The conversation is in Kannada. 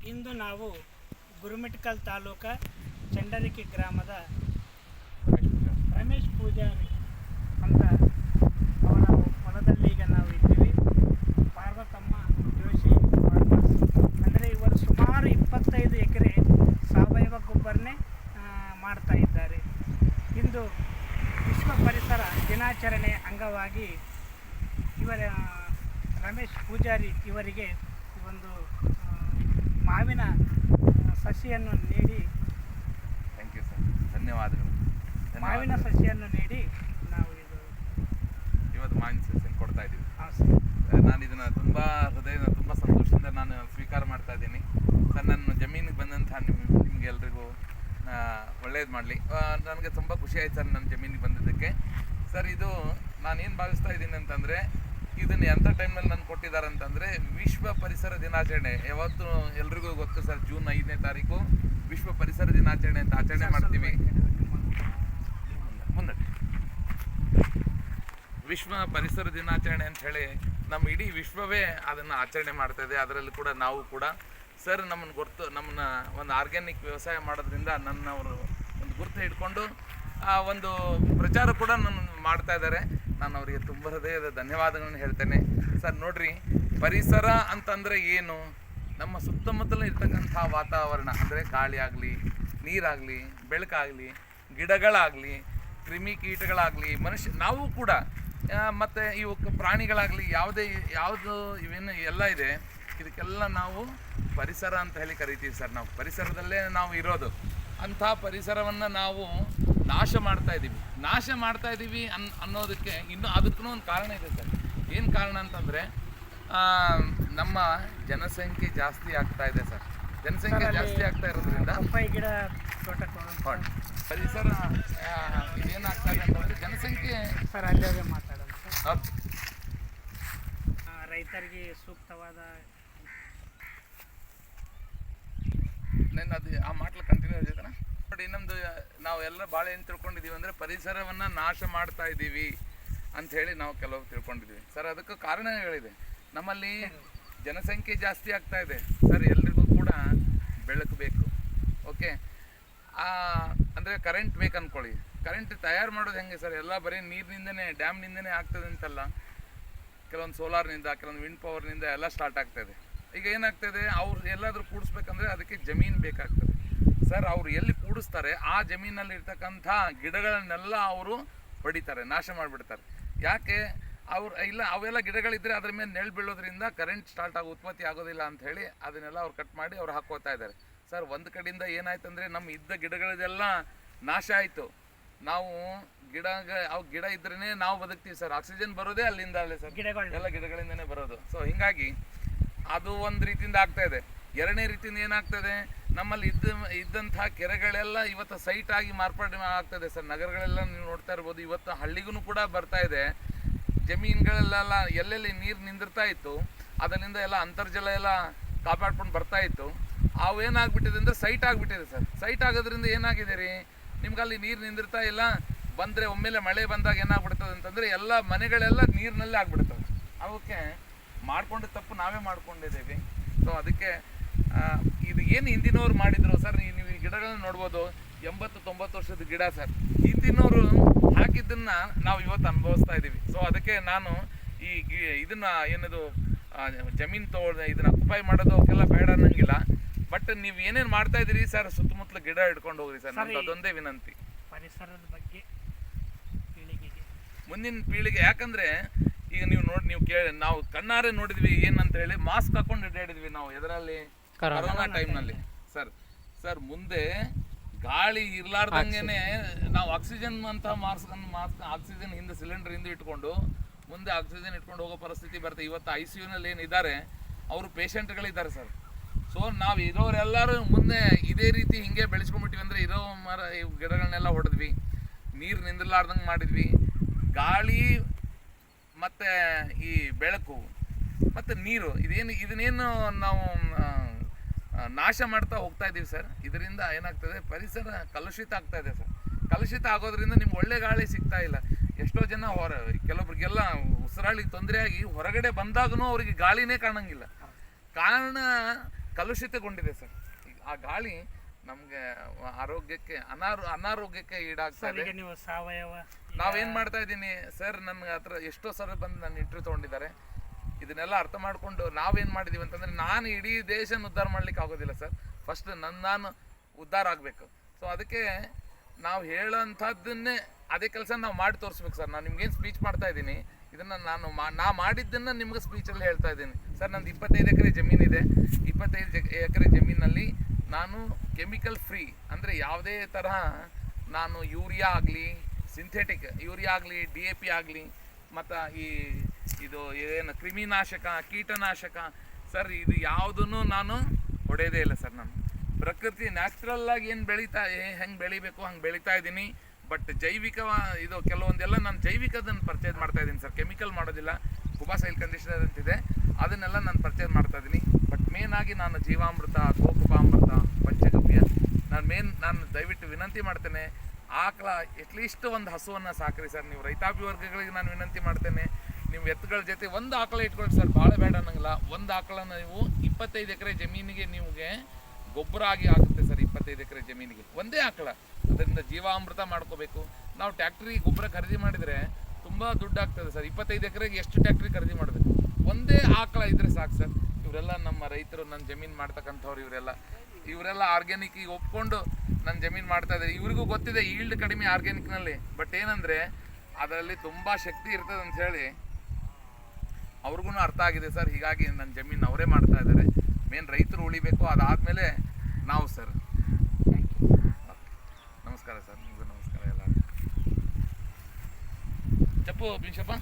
ಇಂದು ನಾವು ಗುರುಮಿಟ್ಕಲ್ ತಾಲೂಕ ಚಂಡರಿಕೆ ಗ್ರಾಮದ ರಮೇಶ್ ಪೂಜಾರಿ ಅಂತ ಅವರ ಹೊಲದಲ್ಲಿ ಈಗ ನಾವು ಇದ್ದೀವಿ. ಪಾರ್ವತಮ್ಮ ಜೋಶಿ ಫಾರ್ಮರ್ಸ್ ಅಂದರೆ ಇವರು ಸುಮಾರು 25 ಎಕರೆ ಸಾವಯವ ಗೊಬ್ಬರನೇ ಮಾಡ್ತಾ ಇದ್ದಾರೆ. ಇಂದು ವಿಶ್ವ ಪರಿಸರ ದಿನಾಚರಣೆ ಅಂಗವಾಗಿ ಇವರ ರಮೇಶ್ ಪೂಜಾರಿ ಇವರಿಗೆ ಒಂದು ಮಾವಿನ ಸಸಿಯನ್ನು ನೀಡಿ, ಥ್ಯಾಂಕ್ ಯು ಸರ್, ಧನ್ಯವಾದಗಳು. ಮಾವಿನ ಸಸಿಯನ್ನು ನೀಡಿ ನಾವು ಇವತ್ತು ಮಾವಿನ ಸಸಿಯನ್ನು ಕೊಡ್ತಾ ಇದ್ದೀವಿ. ಹಾಂ ಸರ್, ನಾನು ಇದನ್ನು ತುಂಬ ಹೃದಯದ ತುಂಬ ಸಂತೋಷದಿಂದ ನಾನು ಸ್ವೀಕಾರ ಮಾಡ್ತಾ ಇದ್ದೀನಿ ಸರ್. ನನ್ನ ಜಮೀನಿಗೆ ಬಂದಂಥ ನಿಮಗೆಲ್ರಿಗೂ ಒಳ್ಳೇದು ಮಾಡಲಿ. ನನಗೆ ತುಂಬ ಖುಷಿ ಆಯ್ತು ಸರ್ ನನ್ನ ಜಮೀನಿಗೆ ಬಂದಿದ್ದಕ್ಕೆ. ಸರ್, ಇದು ನಾನೇನು ಭಾವಿಸ್ತಾ ಇದ್ದೀನಿ ಅಂತಂದರೆ, ಇದನ್ನು ಎಂಥ ಟೈಮ್ನಲ್ಲಿ ನಾನು ಕೊಟ್ಟಿದ್ದಾರೆ ಅಂತಂದರೆ, ವಿಶ್ವ ಪರಿಸರ ದಿನಾಚರಣೆ ಯಾವತ್ತು ಎಲ್ರಿಗೂ ಗೊತ್ತು ಸರ್. ಜೂನ್ 5ನೇ ತಾರೀಕು ವಿಶ್ವ ಪರಿಸರ ದಿನಾಚರಣೆ ಅಂತ ಆಚರಣೆ ಮಾಡ್ತೀವಿ. ಮುಂದೆ ವಿಶ್ವ ಪರಿಸರ ದಿನಾಚರಣೆ ಅಂತ ಹೇಳಿ ನಮ್ಮ ಇಡೀ ವಿಶ್ವವೇ ಅದನ್ನು ಆಚರಣೆ ಮಾಡ್ತಾಯಿದೆ. ಅದರಲ್ಲಿ ಕೂಡ ನಾವು ಕೂಡ ಸರ್ ನಮ್ಮನ್ನ ಒಂದು ಆರ್ಗ್ಯಾನಿಕ್ ವ್ಯವಸಾಯ ಮಾಡೋದ್ರಿಂದ ನನ್ನವರು ಒಂದು ಗುರುತು ಇಟ್ಕೊಂಡು ಒಂದು ಪ್ರಚಾರ ಕೂಡ ನನ್ನ ಮಾಡ್ತಾ ಇದ್ದಾರೆ. ನಾನು ಅವರಿಗೆ ತುಂಬ ಹೃದಯದ ಧನ್ಯವಾದಗಳನ್ನು ಹೇಳ್ತೇನೆ. ಸರ್ ನೋಡ್ರಿ, ಪರಿಸರ ಅಂತಂದರೆ ಏನು? ನಮ್ಮ ಸುತ್ತಮುತ್ತಲ ಇರ್ತಕ್ಕಂಥ ವಾತಾವರಣ ಅಂದರೆ ಗಾಳಿ ಆಗಲಿ, ನೀರಾಗಲಿ, ಬೆಳಕಾಗಲಿ, ಗಿಡಗಳಾಗಲಿ, ಕ್ರಿಮಿಕೀಟಗಳಾಗಲಿ, ನಾವು ಕೂಡ ಮತ್ತು ಇವು ಪ್ರಾಣಿಗಳಾಗಲಿ, ಯಾವುದು ಇವೇನು ಎಲ್ಲ ಇದೆ, ಇದಕ್ಕೆಲ್ಲ ನಾವು ಪರಿಸರ ಅಂತ ಹೇಳಿ ಕರಿತೀವಿ ಸರ್. ನಾವು ಪರಿಸರದಲ್ಲೇ ನಾವು ಇರೋದು. ಅಂಥ ಪರಿಸರವನ್ನು ನಾವು ನಾಶ ಮಾಡ್ತಾ ಇದ್ದೀವಿ ಅನ್ನೋದಕ್ಕೆ ಅದಕ್ಕೂ ಒಂದು ಕಾರಣ ಇದೆ ಸರ್. ಏನು ಕಾರಣ ಅಂತಂದರೆ, ನಮ್ಮ ಜನಸಂಖ್ಯೆ ಜಾಸ್ತಿ ಆಗ್ತಾ ಇದೆ ಸರ್. ಜನಸಂಖ್ಯೆ ಜಾಸ್ತಿ ಆಗ್ತಾ ಇರೋದ್ರಿಂದ ಗಿಡ ಪರಿಸರ ಇದೇನಾಗ್ತಾ ಇದೆ ಅಂತಂದರೆ ಜನಸಂಖ್ಯೆ ಸರ್ ಅಲ್ಲೇ ಮಾತಾಡೋದು ಸರ್. ರೈತರಿಗೆ ಸೂಕ್ತವಾದ ಅದು ಆ ಮಾಟ್ಲು ಕಂಟಿನ್ಯೂ ಇರ್ತೈತನ ನೋಡಿ. ಇನ್ನೊಂದು ನಾವು ಎಲ್ಲ ಭಾಳ ಏನು ತಿಳ್ಕೊಂಡಿದ್ದೀವಿ ಅಂದರೆ, ಪರಿಸರವನ್ನು ನಾಶ ಮಾಡ್ತಾ ಇದ್ದೀವಿ ಅಂಥೇಳಿ ನಾವು ಕೆಲವು ತಿಳ್ಕೊಂಡಿದ್ದೀವಿ ಸರ್. ಅದಕ್ಕೆ ಕಾರಣಗಳಿದೆ. ನಮ್ಮಲ್ಲಿ ಜನಸಂಖ್ಯೆ ಜಾಸ್ತಿ ಆಗ್ತಾ ಇದೆ ಸರ್. ಎಲ್ರಿಗೂ ಕೂಡ ಬೆಳಕು ಬೇಕು. ಓಕೆ, ಅಂದರೆ ಕರೆಂಟ್ ಬೇಕು ಅಂದ್ಕೊಳ್ಳಿ. ಕರೆಂಟ್ ತಯಾರು ಮಾಡೋದು ಹೆಂಗೆ ಸರ್? ಎಲ್ಲ ಬರೀ ನೀರಿನಿಂದನೇ, ಡ್ಯಾಮ್ನಿಂದನೇ ಆಗ್ತದೆ ಅಂತಲ್ಲ. ಕೆಲವೊಂದು ಸೋಲಾರ್ನಿಂದ, ಕೆಲವೊಂದು ವಿಂಡ್ ಪವರ್ನಿಂದ ಎಲ್ಲ ಸ್ಟಾರ್ಟ್ ಆಗ್ತಾಯಿದೆ. ಈಗ ಏನಾಗ್ತದೆ, ಅವ್ರು ಎಲ್ಲಾದರೂ ಕೂಡಿಸ್ಬೇಕಂದ್ರೆ ಅದಕ್ಕೆ ಜಮೀನು ಬೇಕಾಗ್ತದೆ ಸರ್. ಅವ್ರು ಎಲ್ಲಿ ಕೂಡಿಸ್ತಾರೆ ಆ ಜಮೀನಲ್ಲಿ ಇರ್ತಕ್ಕಂಥ ಗಿಡಗಳನ್ನೆಲ್ಲ ಅವರು ಹೊಡಿತಾರೆ, ನಾಶ ಮಾಡಿಬಿಡ್ತಾರೆ. ಯಾಕೆ? ಅವೆಲ್ಲ ಗಿಡಗಳಿದ್ದರೆ ಅದ್ರ ಮೇಲೆ ನೆರಳು ಬೀಳೋದ್ರಿಂದ ಕರೆಂಟ್ ಉತ್ಪತ್ತಿ ಆಗೋದಿಲ್ಲ ಅಂತ ಹೇಳಿ ಅದನ್ನೆಲ್ಲ ಅವ್ರು ಕಟ್ ಮಾಡಿ ಅವ್ರು ಹಾಕೋತಾ ಇದ್ದಾರೆ ಸರ್. ಒಂದು ಕಡೆಯಿಂದ ಏನಾಯ್ತು ಅಂದರೆ, ನಮ್ಮ ಇದ್ದ ಗಿಡಗಳದೆಲ್ಲ ನಾಶ ಆಯಿತು. ನಾವು ಗಿಡ ಇದ್ರೇ ನಾವು ಬದುಕ್ತೀವಿ ಸರ್. ಆಕ್ಸಿಜನ್ ಬರೋದೇ ಅಲ್ಲಿಂದ ಅಲ್ಲೇ ಸರ್, ಎಲ್ಲ ಗಿಡಗಳಿಂದನೇ ಬರೋದು. ಸೊ ಹೀಗಾಗಿ ಅದು ಒಂದು ರೀತಿಯಿಂದ ಆಗ್ತಾಯಿದೆ. ಎರಡನೇ ರೀತಿಯಿಂದ ಏನಾಗ್ತದೆ, ನಮ್ಮಲ್ಲಿ ಇದ್ದಂಥ ಕೆರೆಗಳೆಲ್ಲ ಇವತ್ತು ಸೈಟ್ ಆಗಿ ಮಾರ್ಪಾಡು ಆಗ್ತದೆ ಸರ್. ನಗರಗಳೆಲ್ಲ ನೀವು ನೋಡ್ತಾ ಇರ್ಬೋದು. ಇವತ್ತು ಹಳ್ಳಿಗೂ ಕೂಡ ಬರ್ತಾ ಇದೆ. ಜಮೀನುಗಳೆಲ್ಲ ಎಲ್ಲೆಲ್ಲಿ ನೀರು ನಿಂದಿರ್ತಾ ಇತ್ತು ಅದರಿಂದ ಎಲ್ಲ ಅಂತರ್ಜಲ ಎಲ್ಲ ಕಾಪಾಡ್ಕೊಂಡು ಬರ್ತಾ ಇತ್ತು. ಅವು ಏನಾಗ್ಬಿಟ್ಟಿದೆ ಅಂದರೆ ಸೈಟ್ ಆಗಿಬಿಟ್ಟಿದೆ ಸರ್. ಸೈಟ್ ಆಗೋದ್ರಿಂದ ಏನಾಗಿದೆ ರೀ, ನಿಮ್ಗೆ ಅಲ್ಲಿ ನೀರು ನಿಂದಿರ್ತಾ ಇಲ್ಲ. ಬಂದರೆ ಒಮ್ಮೆಲೆ ಮಳೆ ಬಂದಾಗ ಏನಾಗ್ಬಿಡ್ತದೆ ಅಂತಂದರೆ, ಎಲ್ಲ ಮನೆಗಳೆಲ್ಲ ನೀರಿನಲ್ಲೇ ಆಗ್ಬಿಡ್ತವೆ. ಅವಕ್ಕೆ ಮಾಡ್ಕೊಂಡು ತಪ್ಪು ನಾವೇ ಮಾಡ್ಕೊಂಡಿದ್ದೀವಿ. ಸೊ ಅದಕ್ಕೆ ಇದು ಏನು ಹಿಂದಿನವ್ರು ಮಾಡಿದ್ರು ಸರ್, ನೀವು ಈ ಗಿಡಗಳನ್ನ ನೋಡ್ಬೋದು. 80-90 ವರ್ಷದ ಗಿಡ ಸರ್. ಹಿಂದಿನವರು ಹಾಕಿದ್ದನ್ನು ನಾವು ಇವತ್ತು ಅನುಭವಿಸ್ತಾ ಇದ್ದೀವಿ. ಸೊ ಅದಕ್ಕೆ ನಾನು ಇದನ್ನು ಏನದು ಜಮೀನು ಇದನ್ನು ಅಕ್ಯುಪೈ ಮಾಡೋದು ಅವಕ್ಕೆಲ್ಲ ಬೇಡ ಅನ್ನಂಗಿಲ್ಲ. ಬಟ್ ನೀವು ಏನೇನು ಮಾಡ್ತಾ ಇದ್ದೀರಿ ಸರ್, ಸುತ್ತಮುತ್ತಲ ಗಿಡ ಹಿಡ್ಕೊಂಡು ಹೋಗ್ರಿ ಸರ್. ನಮ್ದು ಅದೊಂದೇ ವಿನಂತಿ. ಪರಿಸರದ ಬಗ್ಗೆ ಮುಂದಿನ ಪೀಳಿಗೆ, ಯಾಕಂದರೆ ಈಗ ನೀವು ನಾವು ಕಣ್ಣಾರೆ ನೋಡಿದ್ವಿ ಏನಂತ ಹೇಳಿ, ಮಾಸ್ಕ್ ಹಾಕೊಂಡು ಅಡ್ಡಾಡಿದ್ವಿ ನಾವು ಎದರಲ್ಲಿ, ಕರೋನಾ ಟೈಮ್ನಲ್ಲಿ ಸರ್. ಮುಂದೆ ಗಾಳಿ ಇರ್ಲಾರ್ದಂಗೆನೆ ನಾವು ಆಕ್ಸಿಜನ್ ಅಂತ ಮಾಸ್ಕ್ ಆಕ್ಸಿಜನ್ ಹಿಂದೆ ಸಿಲಿಂಡರ್ ಹಿಂದೆ ಇಟ್ಕೊಂಡು ಮುಂದೆ ಆಕ್ಸಿಜನ್ ಇಟ್ಕೊಂಡು ಹೋಗೋ ಪರಿಸ್ಥಿತಿ ಬರುತ್ತೆ. ಇವತ್ತು ICUನಲ್ಲಿ ಏನಿದ್ದಾರೆ ಅವರು ಪೇಷಂಟ್ಗಳಿದ್ದಾರೆ ಸರ್. ಸೊ ನಾವು ಇರೋರೆಲ್ಲರೂ ಮುಂದೆ ಇದೇ ರೀತಿ ಹಿಂಗೆ ಬೆಳೆಸ್ಕೊಂಡ್ಬಿಟ್ಟಿವಿ ಅಂದರೆ, ಇರೋ ಗಿಡಗಳನ್ನೆಲ್ಲ ಹೊಡೆದ್ವಿ, ನೀರು ನಿಂದಿರ್ಲಾರ್ದಂಗೆ ಮಾಡಿದ್ವಿ. ಗಾಳಿ ಮತ್ತು ಈ ಬೆಳಕು ಮತ್ತು ನೀರು ಇದನ್ನೇನು ನಾವು ನಾಶ ಮಾಡ್ತಾ ಹೋಗ್ತಾ ಇದ್ದೀವಿ ಸರ್. ಇದರಿಂದ ಏನಾಗ್ತದೆ, ಪರಿಸರ ಕಲುಷಿತ ಆಗ್ತಾ ಇದೆ ಸರ್. ಕಲುಷಿತ ಆಗೋದ್ರಿಂದ ನಿಮ್ಗೆ ಒಳ್ಳೆ ಗಾಳಿ ಸಿಗ್ತಾ ಇಲ್ಲ. ಎಷ್ಟೋ ಜನ ಕೆಲವೊಬ್ರಿಗೆಲ್ಲ ಉಸಿರಾಳಿಗೆ ತೊಂದರೆ ಆಗಿ ಹೊರಗಡೆ ಬಂದಾಗೂ ಅವರಿಗೆ ಗಾಳಿನೇ ಕಾಣಂಗಿಲ್ಲ. ಕಾರಣ ಕಲುಷಿತಗೊಂಡಿದೆ ಸರ್. ಆ ಗಾಳಿ ನಮ್ಗೆ ಆರೋಗ್ಯಕ್ಕೆ ಅನಾರೋಗ್ಯಕ್ಕೆ ಈಡಾಗ್ತಾ ಇದೆ. ಈಗ ನೀವು ಸಾವಯವ ನಾವೇನ್ ಮಾಡ್ತಾ ಇದ್ದೀನಿ ಸರ್, ನನ್ನ ಹತ್ರ ಎಷ್ಟೋ ಸಲ ಬಂದು ನನ್ನ ಇಂಟರ್ವ್ಯೂ ತೊಗೊಂಡಿದ್ದಾರೆ. ಇದನ್ನೆಲ್ಲ ಅರ್ಥ ಮಾಡ್ಕೊಂಡು ನಾವೇನ್ ಮಾಡಿದೀವಿ ಅಂತಂದ್ರೆ, ನಾನು ಇಡೀ ದೇಶನ ಉದ್ಧಾರ ಮಾಡ್ಲಿಕ್ಕೆ ಆಗೋದಿಲ್ಲ ಸರ್. ಫಸ್ಟ್ ನಾನು ಉದ್ಧಾರ ಆಗ್ಬೇಕು. ಸೊ ಅದಕ್ಕೆ ನಾವು ಹೇಳೋಂಥದ್ದನ್ನೇ ಅದೇ ಕೆಲಸ ನಾವು ಮಾಡಿ ತೋರಿಸ್ಬೇಕು ಸರ್. ನಾನು ನಿಮ್ಗೇನು ಸ್ಪೀಚ್ ಮಾಡ್ತಾ ಇದ್ದೀನಿ, ಇದನ್ನು ನಾ ಮಾಡಿದ್ದನ್ನು ನಿಮ್ಗೆ ಸ್ಪೀಚಲ್ಲಿ ಹೇಳ್ತಾ ಇದ್ದೀನಿ ಸರ್. ನಂದು 25 ಎಕರೆ ಜಮೀನಿದೆ. 25 ಎಕರೆ ಜಮೀನಲ್ಲಿ ನಾನು ಕೆಮಿಕಲ್ ಫ್ರೀ, ಅಂದರೆ ಯಾವುದೇ ತರಹ ನಾನು ಯೂರಿಯಾ ಆಗಲಿ, ಸಿಂಥೆಟಿಕ್ ಯೂರಿಯಾ ಆಗಲಿ, DAP ಆಗಲಿ, ಮತ್ತು ಇದು ಏನು ಕ್ರಿಮಿನಾಶಕ, ಕೀಟನಾಶಕ ಸರ್, ಇದು ಯಾವುದನ್ನು ನಾನು ಹೊಡೆಯೋದೇ ಇಲ್ಲ ಸರ್. ನಾನು ಪ್ರಕೃತಿ ನ್ಯಾಚುರಲ್ಲಾಗಿ ಏನು ಹೆಂಗೆ ಬೆಳಿಬೇಕು ಹಂಗೆ ಬೆಳೀತಾ ಇದ್ದೀನಿ. ಬಟ್ ಜೈವಿಕ ಇದು ಕೆಲವೊಂದೆಲ್ಲ ನಾನು ಜೈವಿಕದನ್ನು ಪರ್ಚೇಸ್ ಮಾಡ್ತಾ ಇದ್ದೀನಿ ಸರ್. ಕೆಮಿಕಲ್ ಮಾಡೋದಿಲ್ಲ. ಕುಬಾಸೈಲ್ ಕಂಡೀಷನರ್ ಅಂತಿದೆ, ಅದನ್ನೆಲ್ಲ ನಾನು ಪರ್ಚೇಸ್ ಮಾಡ್ತಾ ಇದ್ದೀನಿ. ಬಟ್ ಮೇನಾಗಿ ನಾನು ಜೀವಾಮೃತ, ಗೋಕುಪಾಮೃತ, ಪಂಚಗವ್ಯ ನಾನು ದಯವಿಟ್ಟು ವಿನಂತಿ ಮಾಡ್ತೇನೆ, ಆಕಳ ಅಟ್ಲೀಸ್ಟ್ ಒಂದು ಹಸುವನ್ನು ಸಾಕ್ರಿ ಸರ್. ನೀವು ರೈತಾಪಿ ವರ್ಗಗಳಿಗೆ ನಾನು ವಿನಂತಿ ಮಾಡ್ತೇನೆ, ನೀವು ಎತ್ತುಗಳ ಜೊತೆ ಒಂದು ಆಕಳ ಇಟ್ಕೊಳ್ಳಿ ಸರ್, ಭಾಳ ಬೇಡ ಅನ್ನಂಗಿಲ್ಲ. ಒಂದು ಆಕಳನ್ನು ನೀವು 25 ಎಕರೆ ಜಮೀನಿಗೆ ನಿಮಗೆ ಗೊಬ್ಬರ ಆಗಿ ಆಗುತ್ತೆ ಸರ್. 25 ಎಕರೆ ಜಮೀನಿಗೆ ಒಂದೇ ಆಕಳ, ಅದರಿಂದ ಜೀವಾಮೃತ ಮಾಡ್ಕೋಬೇಕು. ನಾವು ಟ್ಯಾಕ್ಟ್ರಿ ಗೊಬ್ಬರ ಖರೀದಿ ಮಾಡಿದರೆ ತುಂಬ ದುಡ್ಡು ಆಗ್ತದೆ ಸರ್. 25 ಎಕರೆಗೆ ಎಷ್ಟು ಟ್ಯಾಕ್ಟ್ರಿ ಖರೀದಿ ಮಾಡಬೇಕು? ಒಂದೇ ಆಕಳ ಇದ್ರೆ ಸಾಕು ಸರ್. ಇವರೆಲ್ಲ ನಮ್ಮ ರೈತರು, ನನ್ನ ಜಮೀನು ಮಾಡ್ತಕ್ಕಂಥವ್ರು, ಇವರೆಲ್ಲ ಆರ್ಗ್ಯಾನಿಕ್ಕಿಗೆ ಒಪ್ಕೊಂಡು ನನ್ನ ಜಮೀನು ಮಾಡ್ತಾ ಇದ್ದಾರೆ. ಇವ್ರಿಗೂ ಗೊತ್ತಿದೆ ಈಲ್ಡ್ ಕಡಿಮೆ ಆರ್ಗ್ಯಾನಿಕ್ನಲ್ಲಿ. ಬಟ್ ಏನಂದರೆ ಅದರಲ್ಲಿ ತುಂಬ ಶಕ್ತಿ ಇರ್ತದೆ ಅಂತ ಹೇಳಿ ಅವ್ರಿಗೂ ಅರ್ಥ ಆಗಿದೆ ಸರ್. ಹೀಗಾಗಿ ನನ್ನ ಜಮೀನು ಅವರೇ ಮಾಡ್ತಾ ಇದ್ದಾರೆ. ಮೇನ್ ರೈತರು ಉಳಿಬೇಕು, ಅದಾದಮೇಲೆ ನಾವು ಸರ್. ನಮಸ್ಕಾರ ಸರ್, ನಿಮಗೂ ನಮಸ್ಕಾರ ಎಲ್ಲ. ಚಪ್ಪು ಬಿಂಶಪ್ಪ.